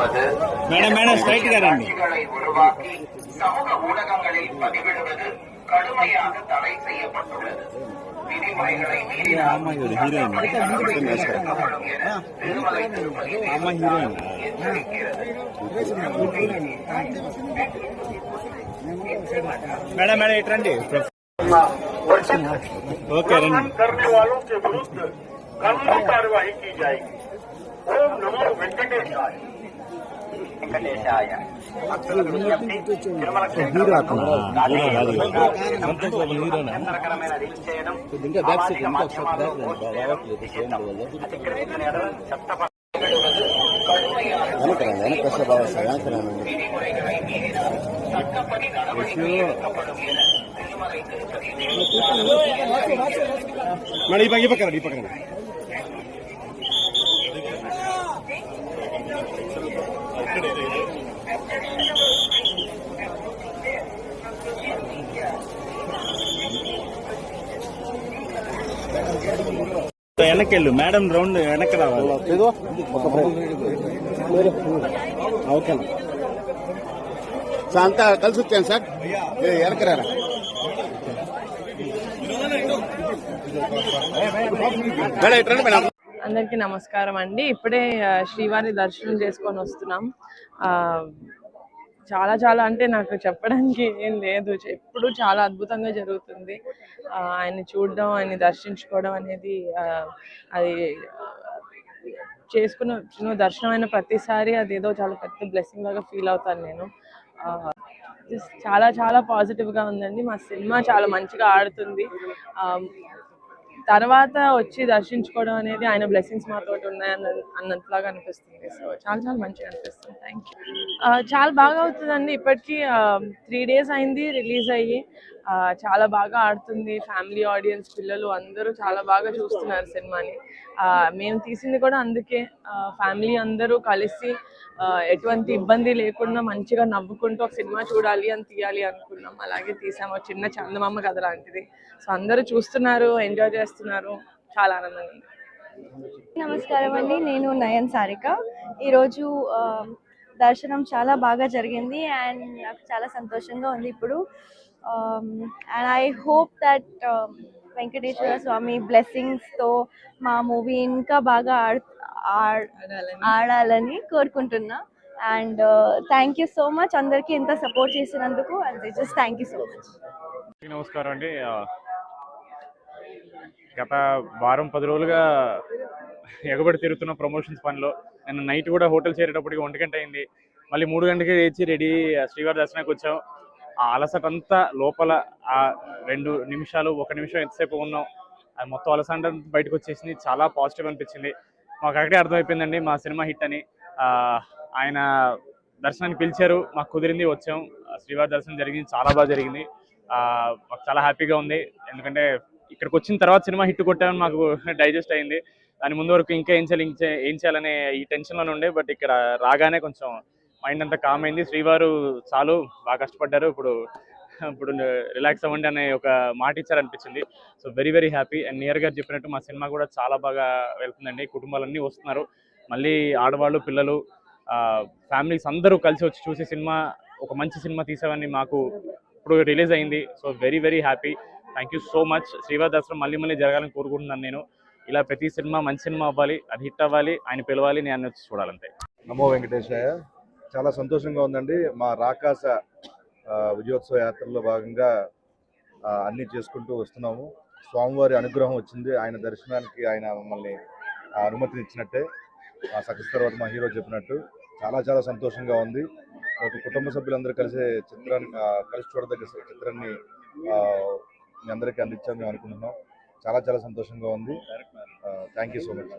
பேசுவது, காட்சிகளை உருவாக்கி சமூக ஊடகங்களில் பதிவிடுவது கடுமையாக தடை செய்யப்பட்டுள்ளது. விதிமுறைகளை மீறினால் சட்டப்படி நடவடிக்கை எடுக்கப்படும் என திருமலை திருப்பதி தேவஸ்தானம் எச்சரிக்கிறது. करने वालों के विरुद्ध कानूनी कार्यवाही की जाएगी। ओम नमो वेंकटेशाय। விதிமுறைகளை மீறினால் சட்டப்படி நடவடிக்கை எடுக்கப்படும் என திருமலை திருப்பதி వెనకెళ్ళు మేడం రౌండ్ వెనక్కి రావాలి. ఓకేనా సార్ అంతా కలిసి వచ్చాను సార్ వెనక్కి రారా. అందరికీ నమస్కారం అండి. ఇప్పుడే శ్రీవారి దర్శనం చేసుకొని వస్తున్నాం. చాలా చాలా అంటే నాకు చెప్పడానికి ఏం లేదు, ఎప్పుడు చాలా అద్భుతంగా జరుగుతుంది. ఆయన్ని చూడడం, ఆయన్ని దర్శించుకోవడం అనేది అది చేసుకున్న దర్శనం అయిన ప్రతిసారి అదేదో చాలా పెద్ద బ్లెస్సింగ్ లాగా ఫీల్ అవుతాను నేను. చాలా చాలా పాజిటివ్గా ఉందండి. మా సినిమా చాలా మంచిగా ఆడుతుంది. తర్వాత వచ్చి దర్శించుకోవడం అనేది ఆయన బ్లెస్సింగ్స్ మాతో అన్నట్లాగా అనిపిస్తుంది. సో చాలా చాలా మంచిగా అనిపిస్తుంది. Thank you. చాలా బాగా అవుతుందండి. ఇప్పటికీ 3 days అయింది రిలీజ్ అయ్యి. చాలా బాగా ఆడుతుంది. ఫ్యామిలీ ఆడియన్స్, పిల్లలు అందరూ చాలా బాగా చూస్తున్నారు సినిమాని. మేము తీసింది కూడా అందుకే. ఫ్యామిలీ అందరూ కలిసి ఎటువంటి ఇబ్బంది లేకుండా మంచిగా నవ్వుకుంటూ ఒక సినిమా చూడాలి అని తీయాలి అనుకున్నాం. అలాగే తీసాము. చిన్న చందమామ కథ లాంటిది. సో అందరూ చూస్తున్నారు, ఎంజాయ్ చేస్తున్నారు. చాలా ఆనందంగా ఉంది. నమస్కారం అండి, నేను నయన్ సారిక. ఈరోజు దర్శనం చాలా బాగా జరిగింది అండ్ నాకు చాలా సంతోషంగా ఉంది ఇప్పుడు. And I hope that Venkateswara Swamy బ్లెస్సింగ్స్తో మా మూవీ ఇంకా బాగా ఆడాలని కోరుకుంటున్నా. And thank you so much అందరికీ ఇంత సపోర్ట్ చేసినందుకు. And just thank you so much. నమస్కారం అండి. గత వారం 10 రోజులుగా ఎగబడి తిరుగుతున్న ప్రమోషన్స్ పనిలో నేను నైట్ కూడా హోటల్ చేరేటప్పటికి 1 గంట అయింది. మళ్ళీ 3 గంటలకి లేచి రెడీ శ్రీవారి దర్శనానికి వచ్చాం. ఆ అలసట అంతా లోపల ఆ 2 నిమిషాలు 1 నిమిషం ఎంతసేపు ఉన్నాం, అది మొత్తం అలసట బయటకు వచ్చేసింది. చాలా పాజిటివ్ అనిపించింది. మాకు అక్కడే అర్థమైపోయిందండి మా సినిమా హిట్ అని. ఆయన దర్శనానికి పిలిచారు, మాకు కుదిరింది, వచ్చాం. శ్రీవారి దర్శనం జరిగింది, చాలా బాగా జరిగింది. మాకు చాలా హ్యాపీగా ఉంది. ఎందుకంటే ఇక్కడికి వచ్చిన తర్వాత సినిమా హిట్ కొట్టామని మాకు డైజెస్ట్ అయింది. దాని ముందు వరకు ఇంకా ఏం చేయాలనే ఈ టెన్షన్లోనే ఉండే. బట్ ఇక్కడ రాగానే కొంచెం మైండ్ అంతా కామ్ అయింది. శ్రీవారు చాలు బాగా కష్టపడ్డారు, ఇప్పుడు రిలాక్స్ అవ్వండి అనే ఒక మాట ఇచ్చారనిపించింది. So very very happy. And నియర్ గారు చెప్పినట్టు మా సినిమా కూడా చాలా బాగా వెళ్తుందండి. కుటుంబాలన్నీ వస్తున్నారు, మళ్ళీ ఆడవాళ్ళు, పిల్లలు, ఫ్యామిలీస్ అందరూ కలిసి వచ్చి చూసే సినిమా, ఒక మంచి సినిమా తీసామని మాకు ఇప్పుడు రిలీజ్ అయింది. So very very happy. Thank you so much. శ్రీవారి దర్శనం మళ్ళీ మళ్ళీ జరగాలని కోరుకుంటున్నాను నేను. ఇలా ప్రతి సినిమా మంచి సినిమా అవ్వాలి, అది హిట్ అవ్వాలి, ఆయన పిలవాలి, నేను వచ్చి చూడాలంతే. నమో వెంకటేశాయ. చాలా సంతోషంగా ఉందండి. మా రాకాస విజయోత్సవ యాత్రలో భాగంగా అన్నీ చేసుకుంటూ వస్తున్నాము. స్వామివారి అనుగ్రహం వచ్చింది. ఆయన దర్శనానికి ఆయన మమ్మల్ని అనుమతిని ఇచ్చినట్టే. ఆ సక్సెస్ తర్వాత మా హీరో చెప్పినట్టు చాలా చాలా సంతోషంగా ఉంది. ఒక కుటుంబ సభ్యులందరూ కలిసి చూడదగ్గ చిత్రాన్ని మీ అందరికీ అందించాలని మేము అనుకుంటున్నాం. చాలా చాలా సంతోషంగా ఉంది. Thank you so much.